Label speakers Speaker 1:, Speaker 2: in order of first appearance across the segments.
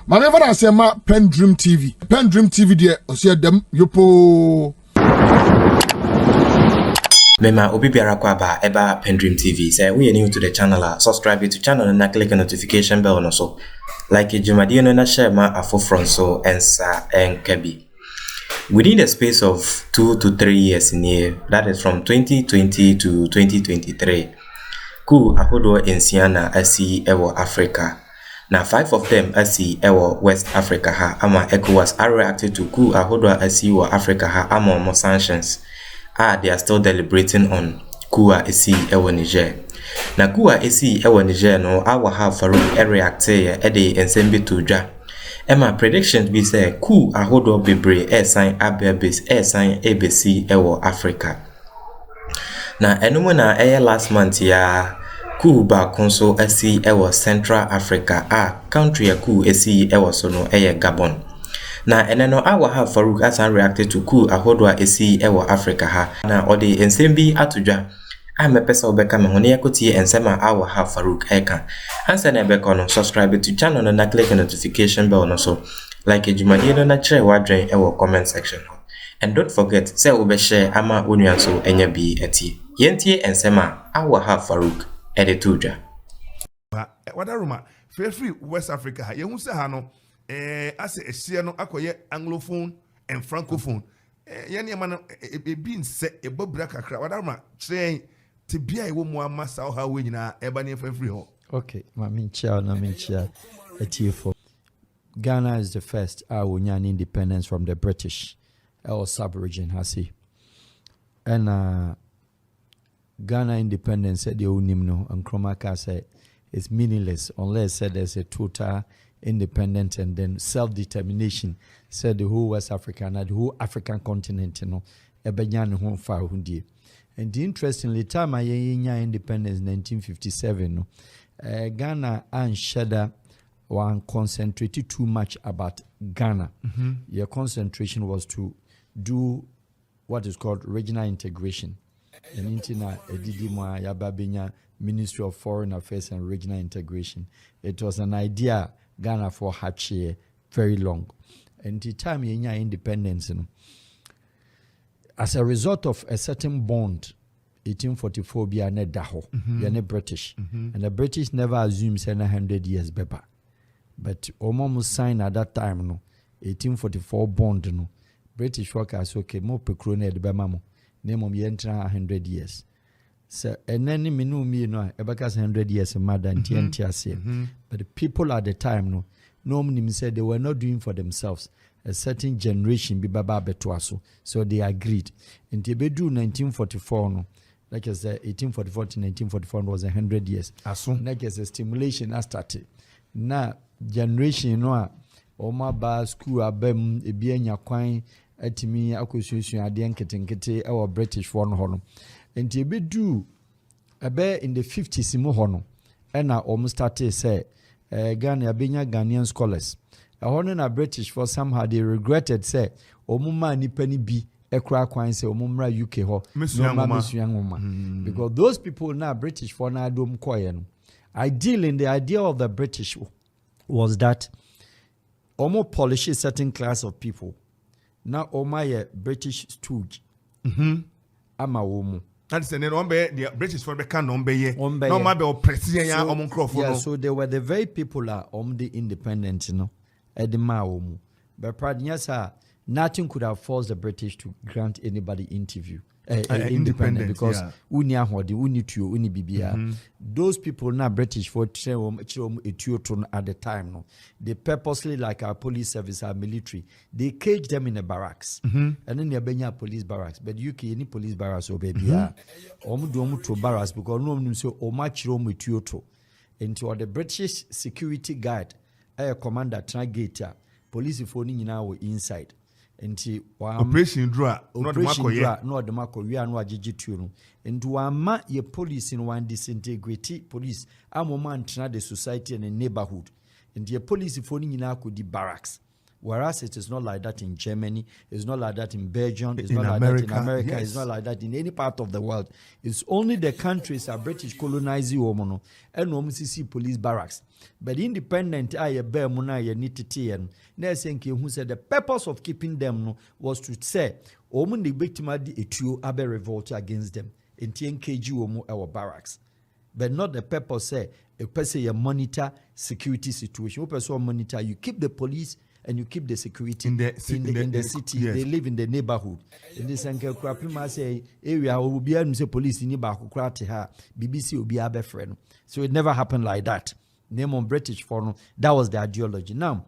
Speaker 1: Maneva na sema PENDREAM TV. PENDREAM TV de osia dem yopo.
Speaker 2: Mema obi biara kwa ba eba PENDREAM TV. Say we are new to the channel, subscribe to the channel and click the notification bell no so. Like Jumadi no na share ma afofron so ensa enkabi. Within the space of 2 to 3 years in here, that is from 2020 to 2023, Coup ahodo ensiana asi ewo Africa. Now 5 of them asi ewo West Africa ha ama ECOWAS are reacted to Coup ahodo asi wa Africa ha ama more sanctions. They are still deliberating on Coup asi ewo Niger. Na Coup asi ewo Niger no Al-Wahab Farouk reacted ede ensemble to dwa. Emma predictions be say Coup ahodo bebre sign abebis sign ABC ewo Africa. Na enumu na last month ya Coup ba konso asi ewo Central Africa country ya Coup asi ewo so no Gabon. Na eneno Al-Wahab Farouk asan reacted to Coup ahodo asi ewo Africa ha na ode ensembi atudwa mepesa obeka me hone yakotie ensema Al-Wahab Farouk eka ansa na ebeka no subscribe to channel na click the notification bell no so like ejumadi no na chere wadwen ewo comment section and don't forget say obe share ama onua so enya bi etie yentie ensema Al-Wahab Farouk editudwa
Speaker 3: wadaruma free West Africa ye hu se ha no ase ehie no akoye anglophone and francophone ye ne ma no ebi nse ebobra kakra wadaruma train tibia ewo mu amasa ha we nyina eba ne free ho.
Speaker 4: Okay, minchia etiefo. Ghana is the first Awunyan independence from the British or sub-region hasi. And Ghana independence said the unimno and Kromaka said it's meaningless unless said there's a total independence and then self-determination said the whole West Africa and the whole African continent no ebenyan ho fa hundie. And interestingly, time I independence 1957 no Ghana and Shada one concentrated too much about Ghana. Your concentration was to do what is called regional integration. And Intina Edidima Yababenya Ministry of Foreign Affairs and Regional Integration. It was an idea Ghana for Hachi very long. And the time yenya independence, as a result of a certain bond, 1844 be ane daho, be ane British, and the British never assumed 100 years beba. But Omomu signed at that time, no, 1844 bond, no, British workers okay, more pekrone de bemamo, name of yentra 100 years. So and then me no, ebakas 100 years more than TNT. But the people at the time, no, normally said they were not doing for themselves. A certain generation be baba betuaso, so they agreed. In Tebedu 1944, no, like I said, 1844 to 1944 was 100 years. Like I said, stimulation has started. Now generation no, oma ba school abem ebienya kwan atimi akosusu ade nketenkete our British one hono. In Tebedu abe in the 50s mo hono, and now almost started say Ghana abenya Ghanaian scholars. A na British for somehow they regretted say omuma ni penny bi ekra kwan say omumra UK ho no because those people now British for na dom koye no. Ideally, the idea of the British was that omo polish a certain class of people. Now oma British stooge. Ama omo.
Speaker 3: That's the the British for the can no ma be oppressing ya omo crofo.
Speaker 4: Yeah, so they were the very people the independent, you know. Edima but Pradnyasa, nothing could have forced the British to grant anybody independent because unia hodi unituo uni bibia. Those people now British for etioton at the time no. They purposely like our police service, our military, they caged them in a barracks. And then they benya police barracks. But UK any police barracks or baby omu to barracks because no one so omachiro etioto into the British security guard. Commander Tragate, police phone nyina were inside. Enti
Speaker 3: operation draw
Speaker 4: no the mako we are no agigituo no. Enti wama ye police in one disintegrate police amoma ntena the society and the neighborhood. Enti ye police phone nyina ko di barracks. Whereas it is not like that in Germany, it's not like that in Belgium, it's
Speaker 3: In
Speaker 4: not
Speaker 3: America,
Speaker 4: like that in America,
Speaker 3: yes.
Speaker 4: it's not like that in any part of the world. It's only the countries that British colonizing women and see police barracks. But independent, I bear muna ye nititi and who said the purpose of keeping them was to say, Omun the victim had etu abe revolt against them in TNKG omu our barracks. But not the purpose say a person you monitor security situation. You person monitor, you keep the police and you keep the security in the city.
Speaker 3: Yes.
Speaker 4: They live in the neighborhood. In this enke say area will be able to say police in neighborhood BBC will be a friend. So it never happened like that. Name on British forum. That was the ideology. Now,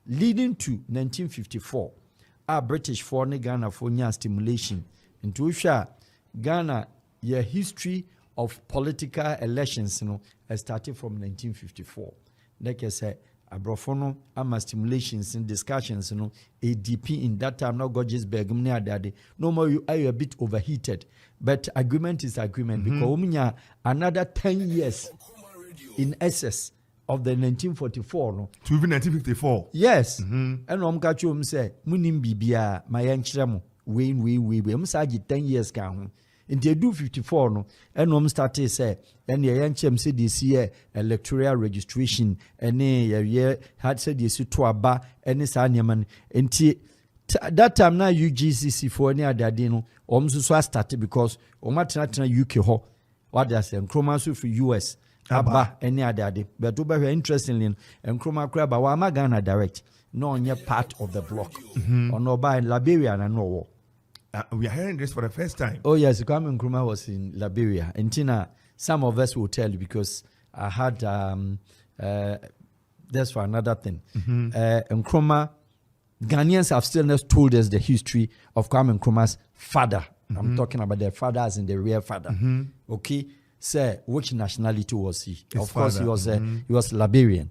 Speaker 4: leading to 1954, our British foreign Ghana for stimulation into Ghana, your history of political elections, started from 1954. Like I said, Abrofono, ama stimulations and discussions, ADP in that time, not Gorgesberg, no more you are a bit overheated. But agreement is agreement because another 10 years in excess of the 1944.
Speaker 3: To even 1954.
Speaker 4: Yes. And Omkachum say, Munim Bibia, my yanchram, we, Msagi 10 years count. In the do 54 and started say and the yanchem said this year electoral registration and year had said this to aba and sanyaman and that time now UGCC for any other dino so started because omatana UK ho what they say Nkrumah for US aba any other day but over here interestingly Nkrumah crab wa Ghana direct no on part of the block on no by Liberia and no war.
Speaker 3: We are hearing this for the first time.
Speaker 4: Oh yes, Kwame Nkrumah was in Liberia. And Tina, some of us will tell you because I had that's for another thing. Nkrumah, Ghanaians have still not told us the history of Kwame Nkrumah's father. I'm talking about their father as in the real father. Okay. Say, which nationality was he?
Speaker 3: His
Speaker 4: of course,
Speaker 3: father.
Speaker 4: he was Liberian.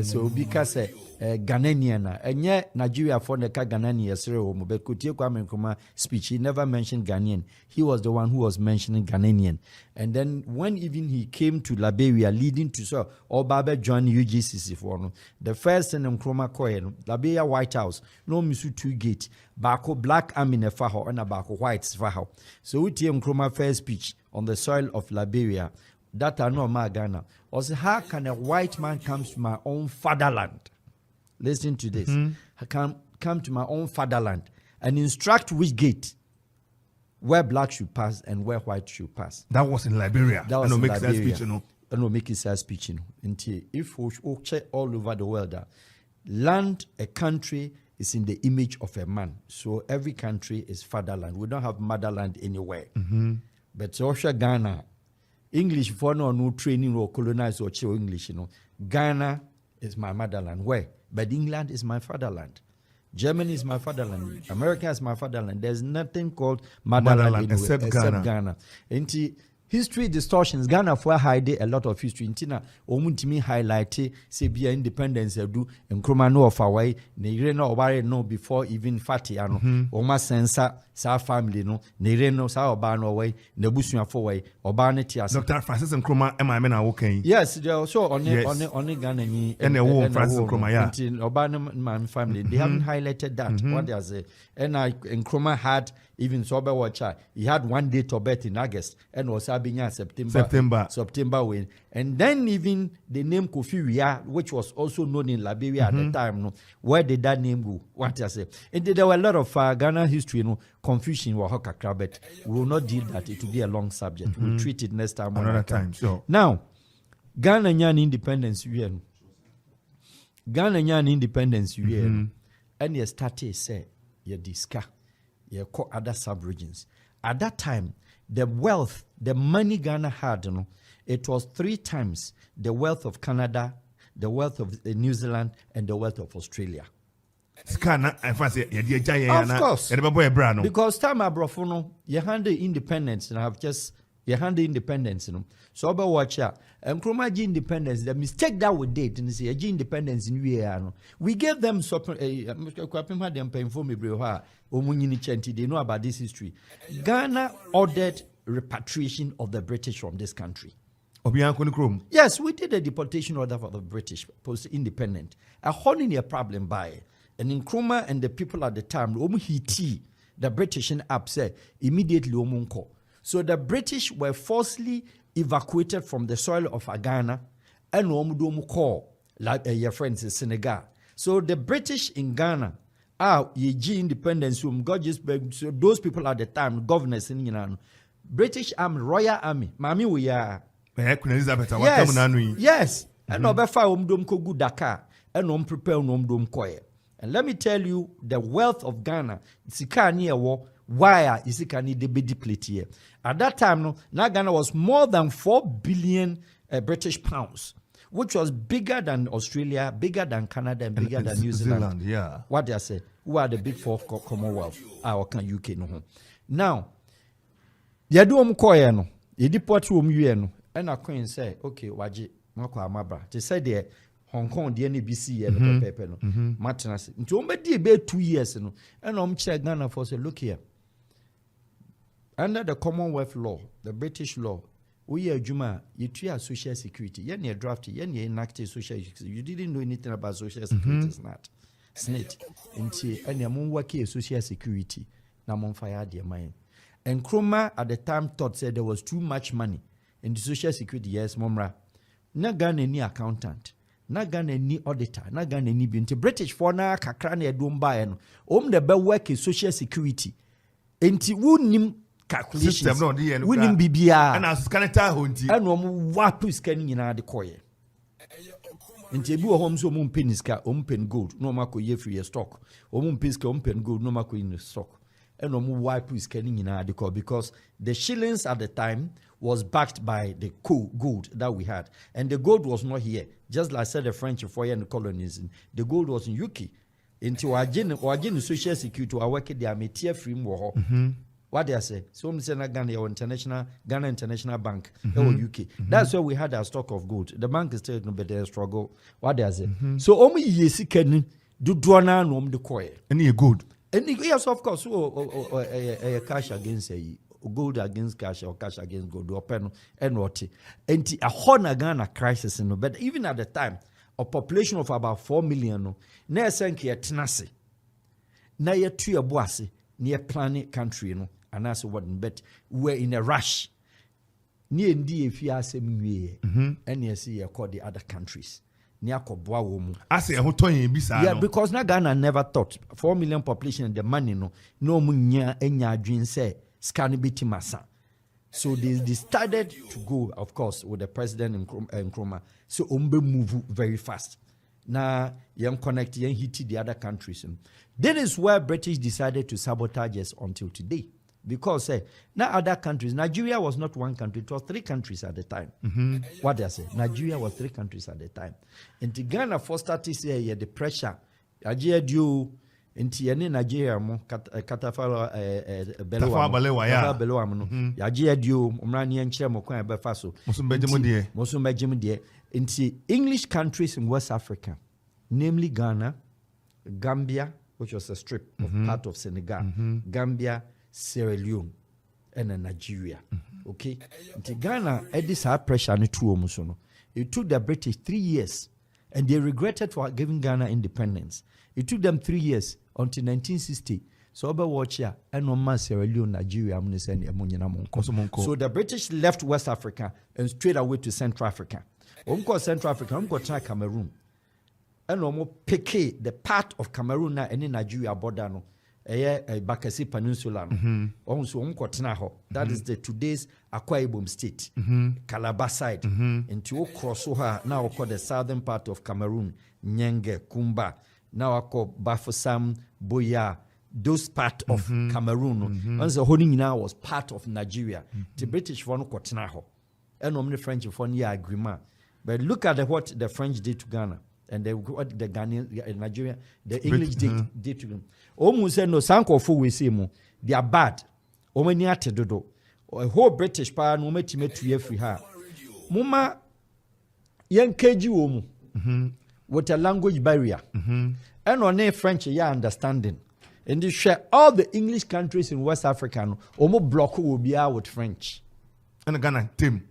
Speaker 4: So because Ghanaian, and yet Nigeria for the Ghanaian, but Kutie Kwame Nkrumah speech, he never mentioned Ghanaian. He was the one who was mentioning Ghanaian. And then when even he came to Liberia, leading to so Obabe joined UGCC for the first thing Nkrumah Koyen, Liberia White House, no Misu 2 gate, Bako Black Army Nefaho and Bako White Faho. So we Nkrumah first speech on the soil of Liberia, that are not my Ghana. Also, how can a white man come to my own fatherland? Listen to this. I can come to my own fatherland and instruct which gate where black should pass and where white should pass.
Speaker 3: That was in Liberia.
Speaker 4: That was in
Speaker 3: make
Speaker 4: Liberia.
Speaker 3: that speech,
Speaker 4: And make it that speech, Until if we check all over the world, land, a country is in the image of a man. So every country is fatherland. We don't have motherland anywhere. But also Ghana, English for no training or colonize or chill English, Ghana is my motherland. Where? But England is my fatherland. Germany is my fatherland. America is my fatherland. There's nothing called motherland
Speaker 3: except Ghana.
Speaker 4: History distortions. Ghana for hide a lot of history. Intina omuntimi highlight say be independence do Nkrumah no of away. Ne no obare no before even Fati ano. Oma sensa sa family no. Ne no sa oba no way. Ne busuafo way. Oba ne tiasa.
Speaker 3: Dr. Francis Nkrumah am I na woken.
Speaker 4: Yes, they also on Ghana ni.
Speaker 3: And a woman Francis Nkrumah yeah.
Speaker 4: Until Oba man family. They haven't highlighted that. What they say. And Nkrumah had even sober watcher. He had one date of birth in August and was September when. And then even the name Kofi Wia, which was also known in Liberia at the time, where did that name go? What I say? And there were a lot of Ghana history, confusion or Hokakra, but we will not deal that. It will be a long subject. We'll treat it next time.
Speaker 3: Another time. Sure.
Speaker 4: Now, Ghana independence, Ghana independence, and you started say you discuss. You call other sub-regions. At that time, the wealth, the money Ghana had, it was 3 times the wealth of Canada, the wealth of New Zealand, and the wealth of Australia. Of course. Because time abrofono, you handle independence, and I've just So about watch out. And Nkrumah independence, the mistake that we did in the independence in UAR. We gave them they know about this history. Ghana ordered repatriation of the British from this country. Yes, we did a deportation order for the British post-independent. A whole in a problem by And Nkrumah and the people at the time, the British up said immediately omunko. So the British were forcibly evacuated from the soil of Ghana and omudomuko, like your friends in Senegal. So the British in Ghana ye independence God just so those people at the time, governors in Ghana, British Army, Royal Army, Mami we are. Yes. And obefa omdom ko gu Dakar and prepare omdom koye. And let me tell you, the wealth of Ghana, sika ni ewo, why is sika ni be depleted. At that time, no, Ghana was more than 4 billion British pounds, which was bigger than Australia, bigger than Canada, and bigger than New Zealand.
Speaker 3: Yeah.
Speaker 4: What they say? Who are the big four Commonwealth? Our UK no. Now, they do koye no, they deport no, and a queen say, okay, waji, mako amabra. They said there. Hong Kong, the NBC, and the paper, no. Martinez. Until be 2 years, no. And check Ghana for say, look here. Under the Commonwealth law, the British law, we are Juma, you treat social security. You're near drafty, you're near enacted social security. You didn't know anything about social security, it's not. Snit. And you're working social security. Now, on fire, dear mind. And Nkrumah at the time thought said there was too much money in the social security. Yes, Momra. Na Ghana any accountant. Na Ghana ni auditor, na Ghana ni binti British for na kakra na edum bae no. The be work in social security. Enti wunim calculations. Wunim bibia.
Speaker 3: And as scaneta honti.
Speaker 4: And wapu scan nyina de koye. Enti ebi wo hom so mo pen iska, pen gold, no mako ye free stock. Mo pen iska, pen gold, no mako in stock. And wapu scan nyina de koye because the shillings at the time was backed by the Coup gold that we had. And the gold was not here. Just like I said, the French for the colonialism. The gold was in UK. Into our social security, our work there, tier free more. What they say? So I'm saying Ghana International Bank, UK. That's where we had our stock of gold. The bank is still but they struggle. What they say? So only yesi can do dwana no the coin.
Speaker 3: Any good.
Speaker 4: And yes, of course, cash against gold against cash or cash against gold open and what and a honor Ghana crisis no, but even at the time a population of about 4 million no na senke tenase na ye tu eboase near planet country no and that's what but we're in a rush near ndi efi asem wie and you see across the other countries near koboa wo mu
Speaker 3: ase e ho ton bisa
Speaker 4: yeah because na Ghana never thought 4 million population and the money no mu nya adwin say scan biti masa. So they started to go, of course, with the president Nkrumah. So umbe move very fast. Now, young connect, young hit the other countries. That is where British decided to sabotage us until today. Because now other countries, Nigeria was not one country, it was 3 countries at the time. What they say? Nigeria was 3 countries at the time. And to Ghana first started say the pressure. Nigeria due Inti yene Nigeria mo katafalo belewa no yaje adio omrani enche mo kwan be fa so mosumbejem de inti English countries in West Africa, namely Ghana, Gambia, which was a strip of part of Senegal, Gambia, Sierra Leone, and Nigeria. Okay, inti Ghana this high pressure ni tuo mo so no. It took the British 3 years and they regretted for giving Ghana independence. It took them 3 years until 1960. So over watch here and no Sierra Leone, Nigeria, so the British left West Africa and straight away to Central Africa. Central Africa, try Cameroon. And pick the part of Cameroon and in Nigeria border no. Bakassi Peninsula. That is the today's Akwa Ibom state, Calabar side. Into Krosoha, now called the southern part of Cameroon, Nyenge, Kumba. Now I call Bafoussam, Boya, those part of Cameroon. Once the holding now was part of Nigeria. The British one Kotinaho. And the French one year agreement. But look at what the French did to Ghana. And what the Ghanaian, Nigeria, the English did to them. Almost said no sanko fu we see mo. They are bad. Omeni ate dodo. A whole British power no metime to free her. Muma yen keji wo mu. With a language barrier. And on a French understanding. And they share all the English countries in West Africa. Omo block will be out with French.
Speaker 3: And Ghana team.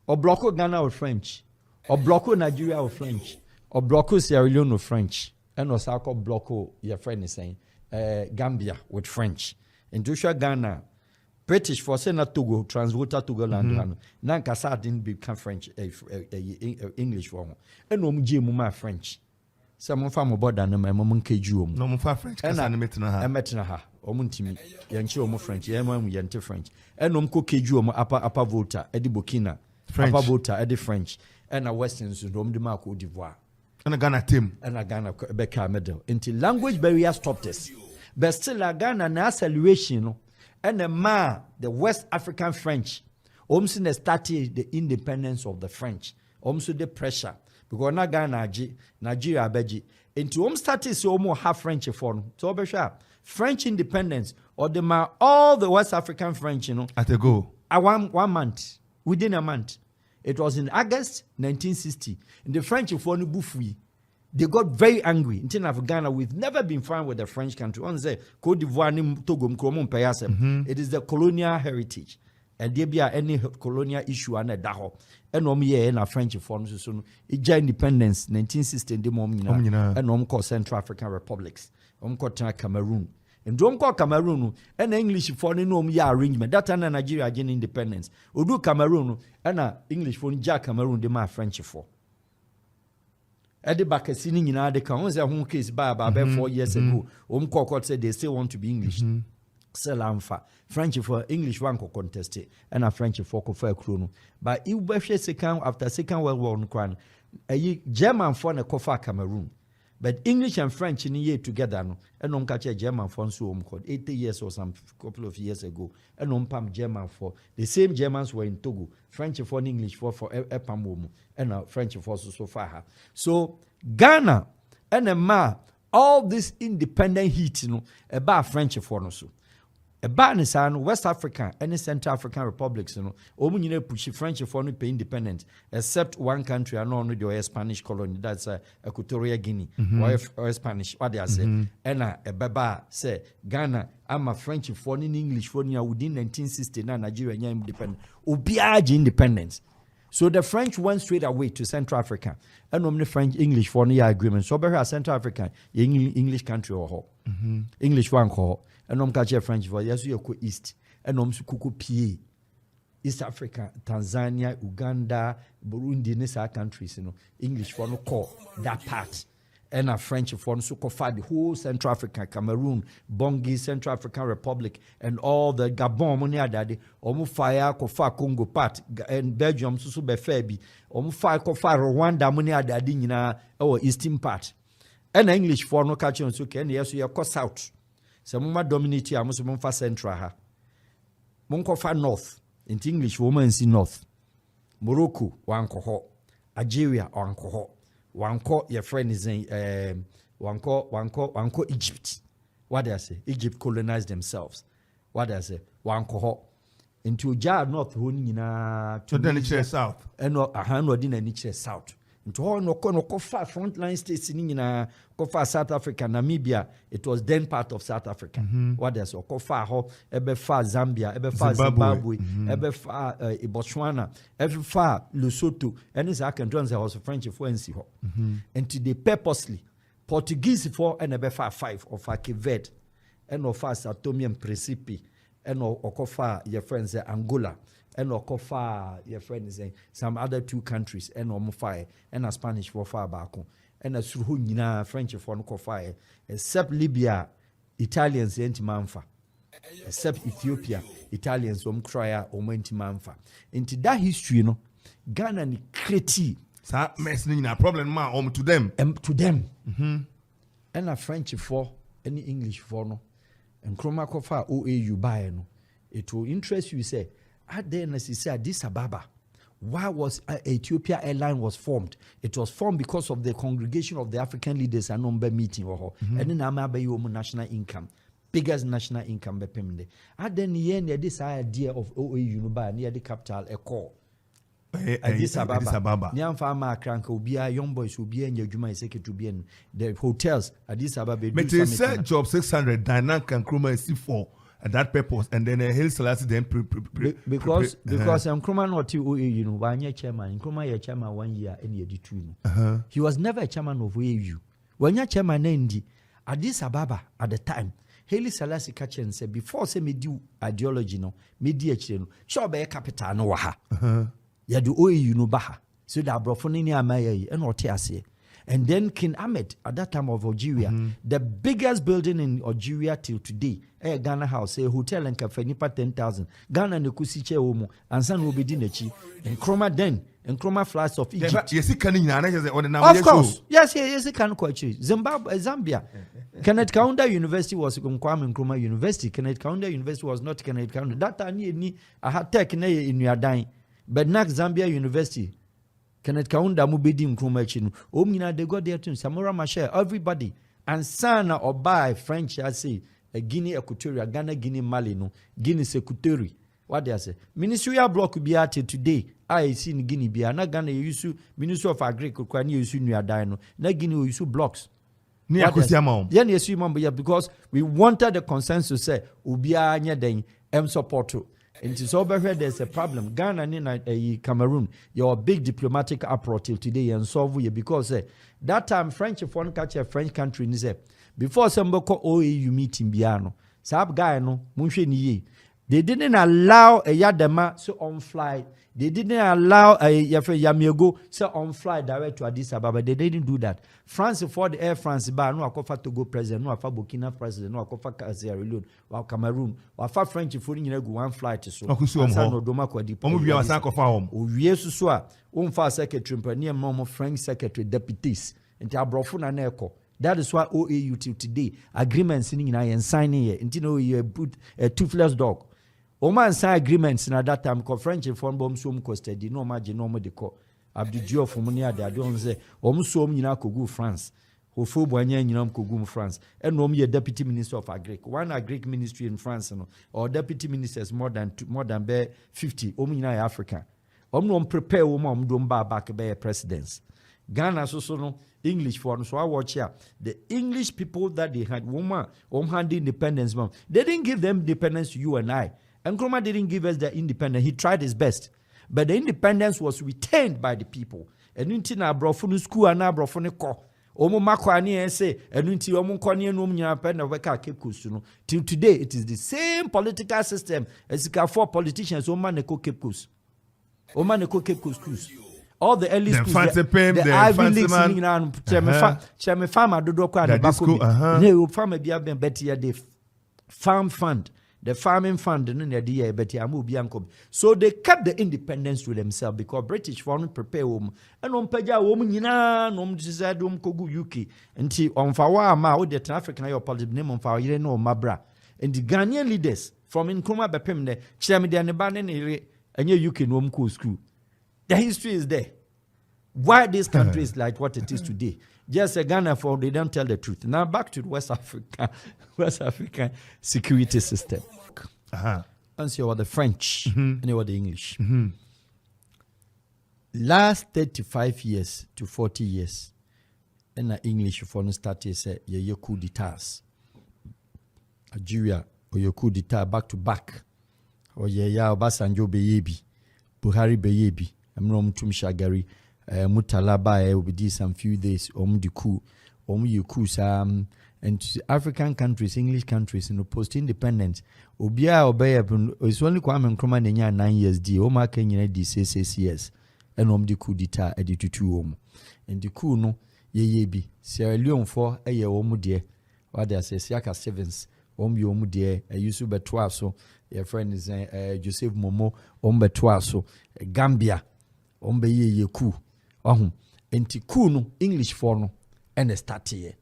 Speaker 4: Or block Ghana with French. Or block Nigeria with French. Or block Sierra Leone with French. and also called Blocko, your friend is saying, Gambia with French. In Joshua Ghana, British for Senate Togo, Transwater Togo land. Nankasa didn't become French, English for him. And Muma French. Some of them about than my mom keju.
Speaker 3: No more French. And I met
Speaker 4: her. Omuntimi. Yanchi omo French. Yamam yante French. And keju upper voter, Eddie Burkina. Upper voter, Eddie French. And a Western Sudom de Marco d'Ivoire.
Speaker 3: And a Ghana team.
Speaker 4: And a Ghana Becca medal. Until language barrier stopped us. But still a Ghana na celebration. And the West African French, almost started the independence of the French, almost the pressure. Because na Ghana, Nigeria, Beji, into almost started so almost half French for so French independence, or all the West African French,
Speaker 3: at a go.
Speaker 4: 1 month, within a month. It was in August 1960. And the French for the Bouffi. They got very angry. In terms of Ghana, we've never been fine with the French country. On say Côte d'Ivoire, Togo, it is the colonial heritage. And there be any colonial issue and a daho. And in a French form, so it independence 1960 the moment and called Central African Republics. Called Cameroon. And don't call Cameroon and English for arrangement. That time Nigeria gain independence. We do Cameroon and English for Cameroon, the my French for. At the back, sitting in the council, home case by about 4 years ago. Court said they still want to be English. Selamfa. French for English one contested, and a French for Chrono. But you second after Second World War, a German for a Kofa Cameroon. But English and French in a year together, and catch a German for so called 80 years or some couple of years ago, and Pam German for the same Germans were in Togo, French for English for Epam and French for so far. So Ghana and all this independent heat, about French for no so. About West Africa, any Central African republics, push French for no pay independent, except one country, I know the Spanish colony, that's Equatorial Guinea, or Spanish, what they say. And a baba say, Ghana, I'm a French for in English for within 1969, Nigeria independent, Ubiaji independence. So the French went straight away to Central Africa, and the French English for the agreement. So better Central Africa, English country or English one call. And catch French for yes, you go east, and Kuku PA, East Africa, Tanzania, Uganda, Burundi, these are countries, English for no call that part. And a French for so called the whole Central Africa, Cameroon, Bongi, Central African Republic, and all the Gabon, money daddy, Fire, Kofa, Congo part, and Belgium, so be Fabi, Fire, Kofa, Rwanda, money daddy, our eastern part. And English for no catching, so can yes, you are south. Some dominate here, most of them central ha. Monkofa north, in English, woman see north. Morocco, wanko Algeria, wanko your friend is in wanko Egypt. What do I say? Egypt colonized themselves. What do I say? Wanko into Jar North, who to
Speaker 3: the south.
Speaker 4: And a hundred in a south. Into all no far frontline states in Kofa South Africa, Namibia, it was then part of South Africa. What else? Kofa ho, ebe far Zambia, ebe far Zimbabwe, ebe far Botswana, ebe far Lesotho, and this countries there was French influence ho. And today purposely Portuguese for and ebe far 5 of Cape Verde, and of far Sao Tome and Principe, and of Kofa your friends Angola. And Okofa, your friend is saying some other 2 countries, and Omofai, and a Spanish for far back, and a Suhunina, French for Nokofai, except Libya, Italians, Manfa, except Ethiopia, Italians, Crya, Manfa. Into that history, Ghana and Kreti.
Speaker 3: So, messing a problem, to them.
Speaker 4: To them. And a French for, any English for no, and Chroma Kofa, OAU by no. It will interest you, say. At the end, as he said, Addis Ababa, why was Ethiopia Airline was formed? It was formed because of the congregation of the African leaders and number meeting. And then I'm national income, biggest national income. At the end, this idea of OAU near the capital, a call. Addis Ababa. Nyam farmer crank will be a young boys will be in your Juma to be in the hotels. Addis Ababa.
Speaker 3: But they said job 600, Dinan can Kruma is C4. At that purpose, and then Hill Selassie then
Speaker 4: because Nkrumah not OAU, 1 year chairman. Nkrumah year chairman 1 year and year 2. He was never a chairman of OAU. When you chairman Nendi, Addis Ababa at the time, Haile Selassie Kachen said, before say me do ideology no, me DH no, sure be a capital no waha. Ya do OAU no baha. So that brofoni ni amaye and otiase. And then King Ahmed at that time of Algeria, the biggest building in Algeria till today, Ghana House, a hotel and cafe nipa 10,000. Ghana ne kusiche omo, and san will be dinechi, and chroma then, and chroma flags of Egypt.
Speaker 3: Yes, he can
Speaker 4: Of course, yes, he can quite Zimbabwe, Zambia. Kenneth Kaunda University was Kwame Nkrumah University. Kenneth Kaunda University was not Kenneth Kaunda. That time I had tech in your dying, but next Zambia University. Kenneth Kaunda mubedi Nkrumah chinu. Omina they got there too. Samora Machel, everybody. And sana or by French, I say, a Guinea Equatorial, Ghana, Guinea, Mali, no, Guinea Secretary. What they say? Ministerial block be at today. I see in Guinea be na Ghana use Ministry of Agriculture, kwani use new dino. Na Guinea use blocks. Yeah, because we wanted the consensus say ubia anya den support to. And it's over here there's a problem. Ghana and Cameroon, you're a big diplomatic approach till today and solve you because that time French foreign catch a French country ni say before somebody call OAU meeting biano. Sab guy no munche ni. They didn't allow a yadema so on fly. They didn't allow a Yamiego so on fly direct to Addis Ababa. They didn't do that. France for the Air France bar no akofa Togo president, no afa Burkina president, no akofa Sierra Leone, or Cameroon, or afa French for you go one flight so. No doma kwa di.
Speaker 3: Omo bia wasan kofa hom.
Speaker 4: O wie so a umfa secretary mpani mo French secretary deputies. Nti abrofo na na eko. That is why OAU till today agreements in and signing here. Nti no you put a toothless dog. Oman sign agreements in at that time because French phone bomb so costed no margin no more de co. Abdu Dio from Munia de Adon say, so Mina Kogu France. Hofo Boanya Yinam Kogu France. And no me a deputy minister of Agric. One Agric ministry in France or deputy ministers more than 50. Omina Africa. Omno prepare woman don't buy back by presidents. Ghana so no English for so I watch here. The English people that they had woman had independence. They didn't give them independence to you and I. And Nkrumah didn't give us the independence. He tried his best. But the independence was retained by the people. And until na brofunu school and na brofunu ko. Omo makwani say and until omo kwani no nyina pe na weka Cape Coast no. Till today it is the same political system as ka for politicians omo na ko Cape Coast. Omo na ko Cape Coast schools. All the early schools, the Ivy Leagues, Chame farmer dodo kwa the back. No farmer be have been better the farm fund. The farming fund so they kept the independence to themselves because British foreign prepare and on peja decide kogu UK until on fawa ma o the African your political name on fawa no mabra and the Ghanaian leaders from Nkrumah bepem ne chemi de ne ba ne enye UK no school. The history is there. Why this country is like what it is today. Just a Ghana for they don't tell the truth. Now back to West African security system. Once you were the French and you were the English. Last 35 years to 40 years, and the English for started say your coup d'etats. Algeria or your coup d'etat back to back. Or Obasanjo Beyebi, Buhari Beyebi, Amrom Tumshagari. Mutalaba will be some few days the coup you coup and African countries, English countries in post independence obia obey it's only Kwame Nkrumah 9 years di Oma Kenya di 6 years and the coup d'etat edit to and the coup no ye bi Sierra Leone for a year de what they say Siaka Stevens de a Yusuf Betwaso your friend is Joseph Momo Betwaso Gambia ye coup enti coup no English for no and start here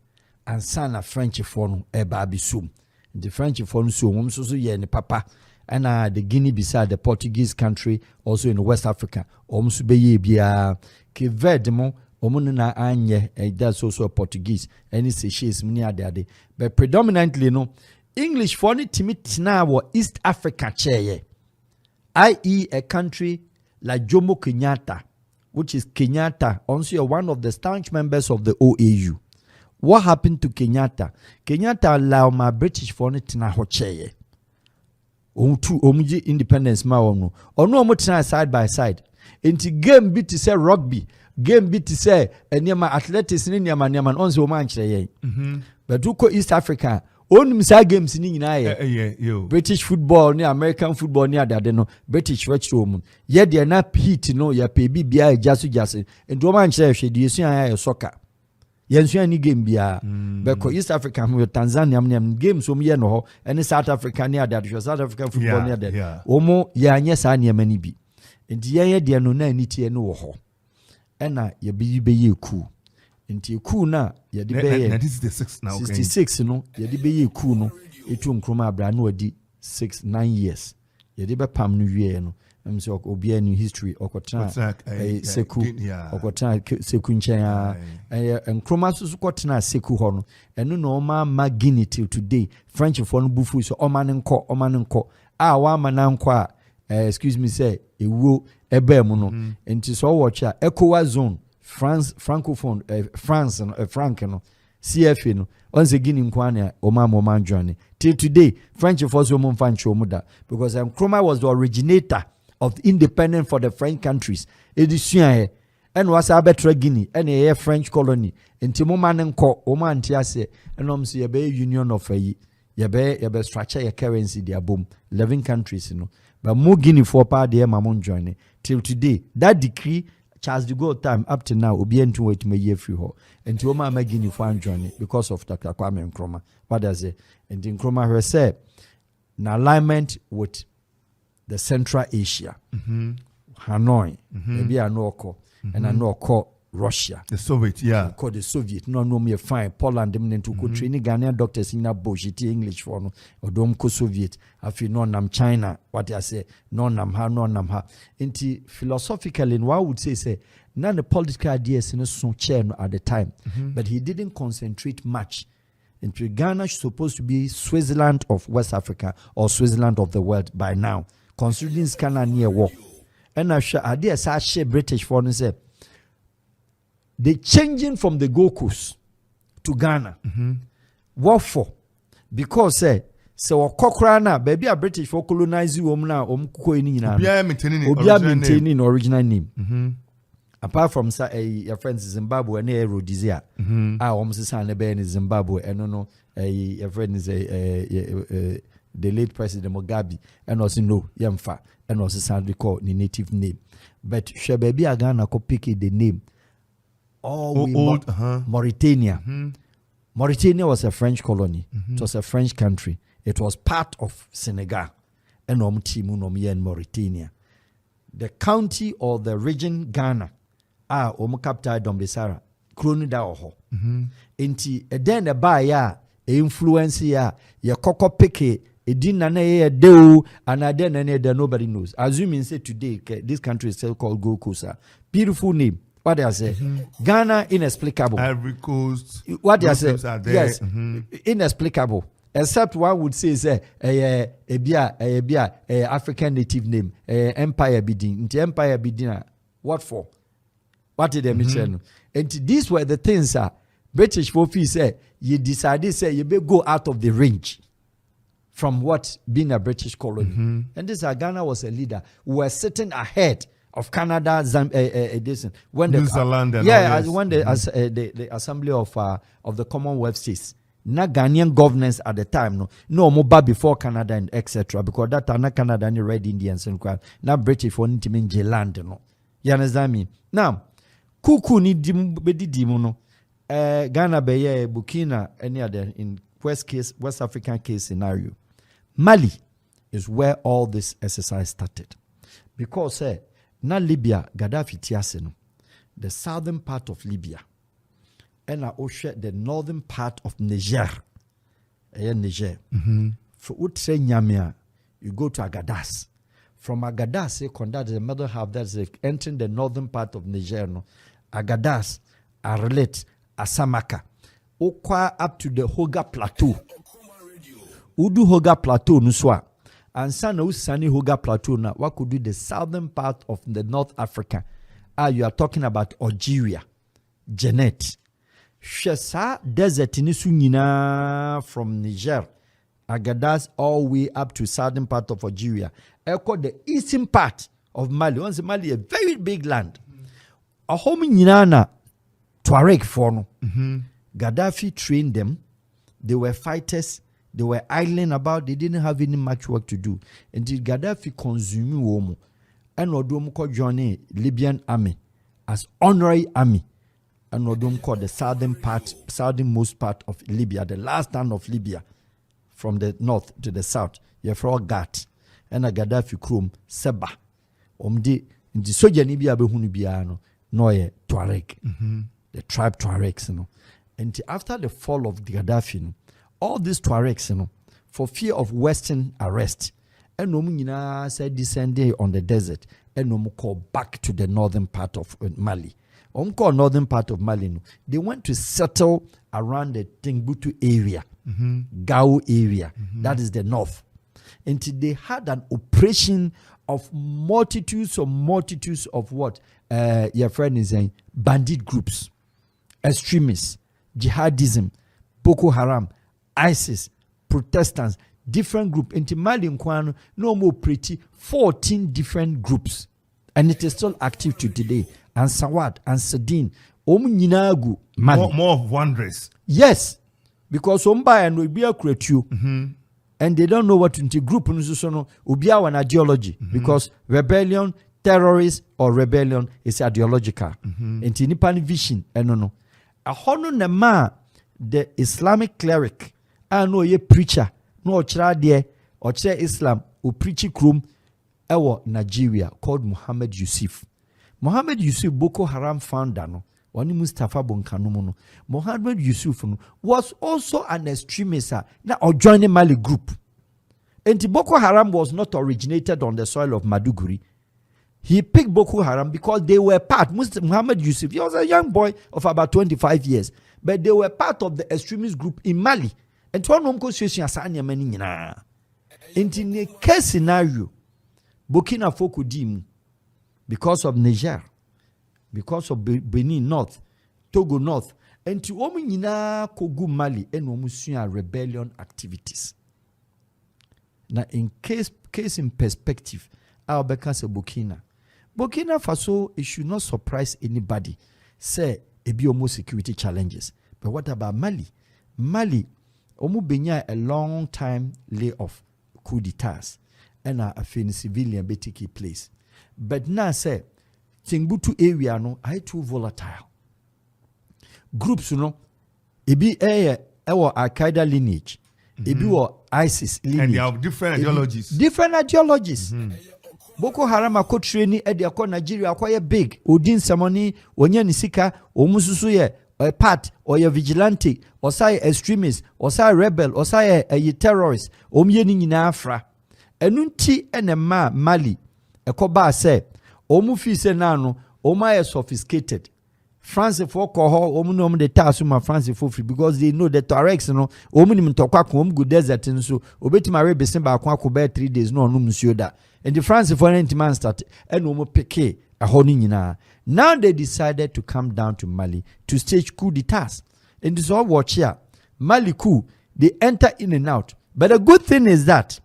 Speaker 4: and sana French for no baby soon the French for no so ye ne papa and the Guinea beside the Portuguese country also in West Africa so be ye bia ke vedmo na anye that's also Portuguese and it's she's many ade but predominantly no English for no timit na wo East Africa chair i.e. a country like Jomo Kenyatta, which is Kenyatta, also one of the staunch members of the OAU. What happened to Kenyatta? Kenyatta allowed my British foreign to na hocheye. Independence ma ono. Ono mo tina side by side. Inti game bit to say rugby. game bi to say enema athletics ni niama on so man kyerɛ yɛn but uko East Africa onim sa games ni nyina yɛ British football ni American football ni adade no British retro mu yɛ de na heat no ya pe bibia jase ndo man kyerɛ hwɛ de esu an yɛ soccer yɛnsu ani game bia bɛkɔ East Africa mu Tanzania mu games om yɛ no hɔ ɛne South Africa ni adade South African football ni adade omo yɛ anya sa niama ni bi nti yɛn yɛ de no na ani tie no wɔ hɔ ɛna yɛ bi bɛyɛ Coup nti Coup na yɛ de bɛyɛ
Speaker 3: 1966 now
Speaker 4: 66 no yɛ de bɛyɛ Coup no etu nkroma abra na ɔdi 9 years yɛ de bɛpam no wie no so obi any history okotena seku okotena seku nkyɛn nkroma so kotena seku hɔ no ɛno na ɔma magini till today French for no bufu so ɔma ne nkɔ a wa ma na nkɔ a excuse me say ewo ebe mu no nti so watch a ECOWAS zone France francophone France franc no CFA no once Guinea nkwane ɔma join till today French for so mo mfa ncho mu da because nkroma was the originator of the independent for the French countries. Edisuan and was abetra Guinea and a French colony. Enti mo man nko o man tiase enom se ye union of ye be structure your currency dia boom 11 countries you know. But mo Guinea for pa de mamon join till today. That decree Charles de Gaulle time up to now obi entu wait me ye free ho. Enti o man Guinea for join because of Dr. Kwame Nkrumah. What does it? And Nkrumah her say na alignment with the Central Asia, Hanoi, maybe I know call, and I know call Russia,
Speaker 3: the Soviet,
Speaker 4: called the Soviet. No, me fine. Poland, them to go training Ghanaian doctors in a bullshit English for no, or don't co Soviet. I feel no nam China. What I say, no nam ha. Inti philosophically, what I would say, none the political ideas in a son chair at the time, but he didn't concentrate much. Into Ghana is supposed to be Switzerland of West Africa or Switzerland of the world by now. Considering Ghana near war. And I share British for and say they changing from the Gold Coast to Ghana. What for? Because so Cochrana, baby a British for colonize you now maintaining original name. Apart from your friends Zimbabwe and Rhodesia, almost son in Zimbabwe, and no, your friend is the late President Mugabe, and also no Yamfa, and also son recall the native name. But Shababy Agana could pick the name. Mauritania. Mauritania was a French colony. It was a French country. It was part of Senegal, and in Mauritania. The county or the region Ghana. Capital Dombesara, Kroni da oho. Inti eden e ba ya influence ya koko peke edin na ye deu and aden na there nobody knows. Assuming say today this country is still called Gold Coast. Beautiful name. What do I say? Ghana inexplicable.
Speaker 3: Ivory Coast.
Speaker 4: What do I say? Yes, inexplicable. Except one would say African native name, Empire Bidin. Into Empire Bidin, what for? What did they mention? And these were the things British folks say you decided say you better go out of the range from what being a British colony. And this Ghana was a leader who was sitting ahead of Canada, when
Speaker 3: New Zealand,
Speaker 4: when the Assembly of the Commonwealth states. Na Ghanaian governance at the time no more before Canada and etc. Because that time na Canada and Red Indians and na British for need to mean land no. You understand me? Now Coup ni dimu no Ghana beye Burkina any other in West African case scenario. Mali is where all this exercise started. Because na Libya Gaddafi tiase no. The southern part of Libya and the northern part of Niger. Niger. For Utre Nyamia, you go to Agadas. From Agadas, the middle half that's entering the northern part of Niger. No? Agadas, Arlet, Asamaka. Okwa up to the Hoga Plateau. Udu Hoga Plateau nuswa. And sana usani Hoga Plateau na what could do the southern part of the North Africa. You are talking about Algeria, Jeanette. Shesa desert in Sunyina from Niger, Agadas all the way up to southern part of Algeria. Echo the eastern part of Mali. Once Mali a very big land. a home nyina Tuareg for no. Gaddafi trained them. They were fighters. They were idling about. They didn't have any much work to do. Until Gaddafi consumed Womo. And Odom called joining Libyan army as honorary army. And Odom called the southernmost part of Libya, the last town of Libya, from the north to the south. Yefro Gat. And a Gaddafi Krum Seba. Omdi in the Soja Nibia Behunubiano, Noye Tuareg. The tribe Tuaregs, you know. And after the fall of the Gaddafi, all these Tuaregs, you know, for fear of Western arrest, and no said descended on the desert, and no call back to the northern part of Mali. Northern part of Mali, no, they went to settle around the Timbuktu area, Gao area, that is the north. Until they had an operation of multitudes of what your friend is saying, bandit groups, extremists, jihadism, Boko Haram, ISIS, Protestants, different groups. Into Mali Nkwano, no more pretty 14 different groups. And it is still active to today. And Sawat and Sadin, Nyinagu, Mali.
Speaker 3: More of wonders.
Speaker 4: Yes. Because Omba and Ubia create you. And they don't know what to group Ubia an ideology. Because rebellion, terrorist or rebellion is ideological. Into Nipan vision, and no. A hono nema the Islamic cleric, I know ye preacher, no chra or chair Islam, who preach krum ewo Nigeria called Muhammad Yusuf. Muhammad Yusuf Boko Haram founder no, wani Mustafa Bonkanumono. Muhammad Yusuf no, was also an extremist na or joining Mali group. And Boko Haram was not originated on the soil of Maduguri. He picked Boko Haram because they were part. Muhammad Yusuf, he was a young boy of about 25 years, but they were part of the extremist group in Mali. And to one situation asanya many na. In the case scenario, Burkina Faso dim because of Niger, because of Benin North, Togo North, and to omina kogu Mali and omusuya rebellion activities. Now, in case in perspective, I'll be Burkina Faso, it should not surprise anybody. Say, it be almost security challenges. But what about Mali? Mali, benya a long time layoff, coup d'etats, and a civilian be take place. But now say, Timbuktu area no, I too volatile. Groups, you know, it be our Al-Qaeda lineage, it be ISIS lineage.
Speaker 3: And they have different ideologies.
Speaker 4: Different ideologies. Boko Haram ako training edi ako Nigeria akwa big odin samoni onye nisika omususu ye part or ye vigilante or say extremist or say rebel or say a terrorist omye ni nyina afra enunti enema Mali ekoba say omu fi se na no oma is sophisticated France for koho omu no de tasuma France for free because they know the Tuaregs no omu ni mtokwa ko omu go desert nso obetima rebe se ba kwa ko be 3 days no no musuo da. And the France foreign man started and no peke a honing. Now they decided to come down to Mali to stage coup d'etats. And this all watch here. Mali coup, they enter in and out. But the good thing is that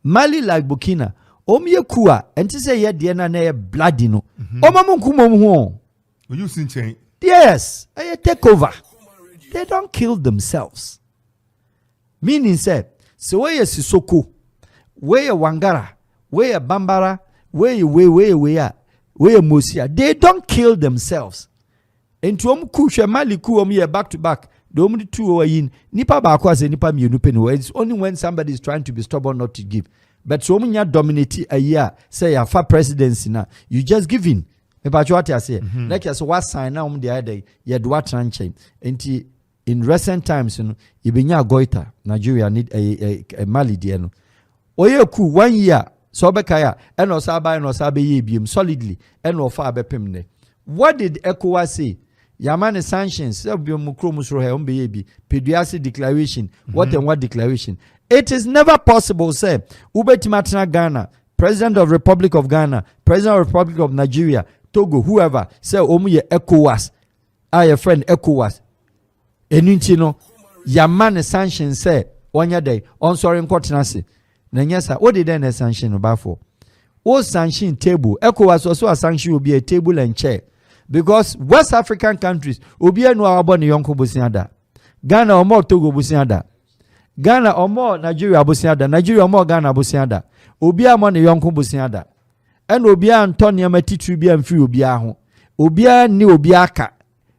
Speaker 4: Mali like Burkina, omye kua, and to say yet diana ne bloody no. Omamunkumo.
Speaker 3: You seen change?
Speaker 4: Yes, I take over. They don't kill themselves. Meaning said, so where is Sissoko, where Wangara, where Bambara, where Mosia, they don't kill themselves. And to kusha Maliku back to back. The only two are in Nipa Bakwas and Nipa Munupen. It's only when somebody is trying to be stubborn not to give. But so many dominate a year, say a far presidency now. You just give in. About what I say. Like as what sign now the other day, you had what chain. And in recent times, you know, Ibinya Goita, Nigeria need a Mali diano. Oyeku 1 year. So bekaya and osaba and osabe yebim solidly and ofa bepemne. What did ECOWAS say? Yamane sanctions, Pediasi declaration, what and what declaration? It is never possible, say, Ubetimatna Ghana, President of Republic of Ghana, President of Republic of Nigeria, Togo, whoever, say Omuye ECOWAS, your friend ECOWAS. Enintino, Yamane sanctions say, 1 year day, on sorry in Kortinasi. Nanyasa, what did then sanction about for? All sanction table. ECOWAS also a sanction will be a table and chair. because West African countries obi anu abo ne yonko bosiada. Ghana omo Togo bosiada. Ghana omo Nigeria bosiada. Nigeria omo Ghana bosiada. Obi amo ne yonko bosiada. And obi Antonio matitru bi amfi obi aho. Obi ni obi aka.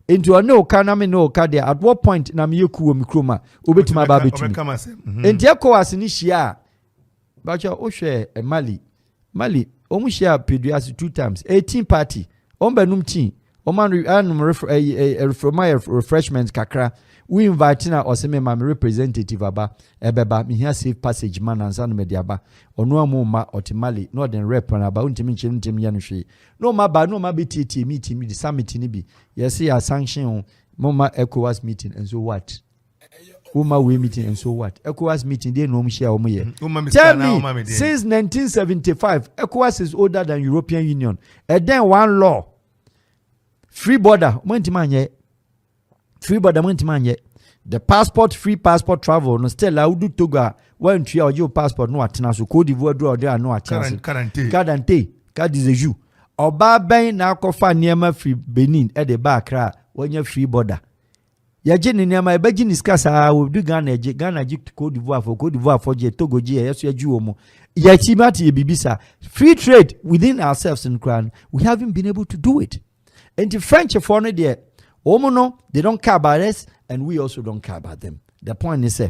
Speaker 4: Into a no kaname no kade at what point na me yeku mi kroma obetima ba betumi. Enti ECOWAS ni hia. Ba cho o hwe Mali omu share PDS 2 times 18 party ombanum team oman refreshments kakra we invite na oseme ma representative aba ebeba me here safe passage man ansa no mediaba ono amu ma otimali no den rep na ba untimi nchim ya no hwe no ma ba no ma betiti meeting the summit ni bi yes ya sanction mama ECOWAS meeting and so what Uma we meeting and so what? ECOWAS meeting they no share omo ye. Tell me, since 1975, ECOWAS is older than European Union. And then one law, free border, free border, the passport, free passport travel. No still I do Togo. When three or your passport no atena so Cote d'Ivoire draw there no atena. Quarantine, card is a Jew. Oba ben na kofa niema free Benin at the back when you free border. Ya jeni nyama e beji niskasa we do Ghana Cote d'Ivoire for je Togo je yeso aju omo ya chimati ye bibisa free trade within ourselves in Crown we haven't been able to do it and the French for no there omo no they don't care about us and we also don't care about them. The point is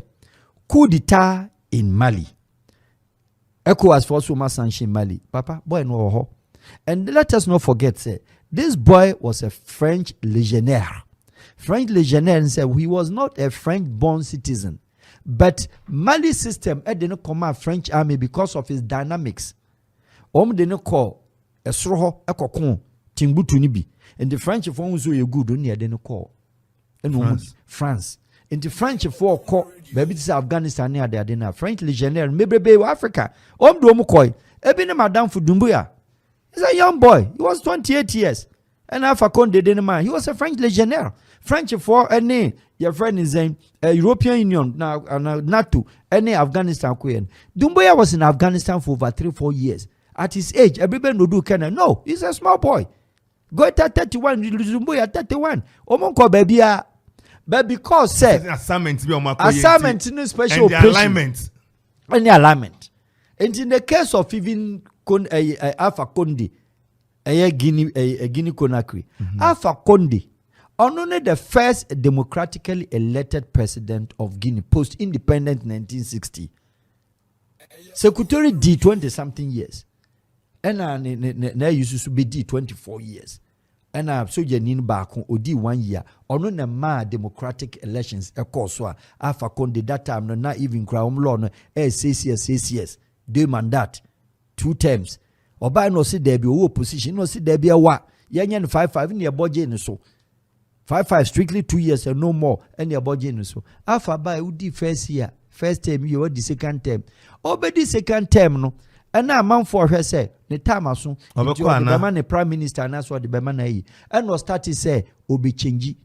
Speaker 4: coup d'etat in Mali. ECOWAS for so sanction Mali papa boy no ho and let us not forget say this boy was a French legionnaire. French legionnaire said he was not a French-born citizen, but Mali system didn't command French army because of his dynamics. Didn't call a sroho a kokon timbutu nibi, and the French phone so you good only didn't call. And France. And the French for call baby this Afghanistan near their dinner. French legionnaire maybe be Africa. Do mukoi. Ebine Madame Fudumbuya. He's a young boy. He was 28 years. And Alpha Conde didn't mind. He was a French legionnaire. French for any your friend is saying European Union now NATO any Afghanistan queen. Dumbuya was in Afghanistan for over 3-4 years. At his age, everybody would do Kenya. No, he's a small boy. Go at 31, Dumbuya 31. Omonko baby, but because said assignment in special
Speaker 3: and the alignment.
Speaker 4: Any alignment. And in the case of even Alpha Conde, Guinea Conakry, Alpha Conde. Only the first democratically elected president of Guinea post-independent 1960. Secretary D 20-something years. And I used to be D 24 years. And I so Janin back on D 1 year. Only the ma democratic elections of course Alpha Conde that time not even crown law CCS 2 mandate 2 terms. Oba no see there be opposition no see there be a wa. Yanyan 5 in your budget and so. 5 strictly 2 years and no more. And your budget so. Alpha by Udi first year, first term, you the second term. Over the second term, no. And now man for her say, the time as soon. The man, the prime minister, and that's what the Bemana and was started say, Obi Chinji.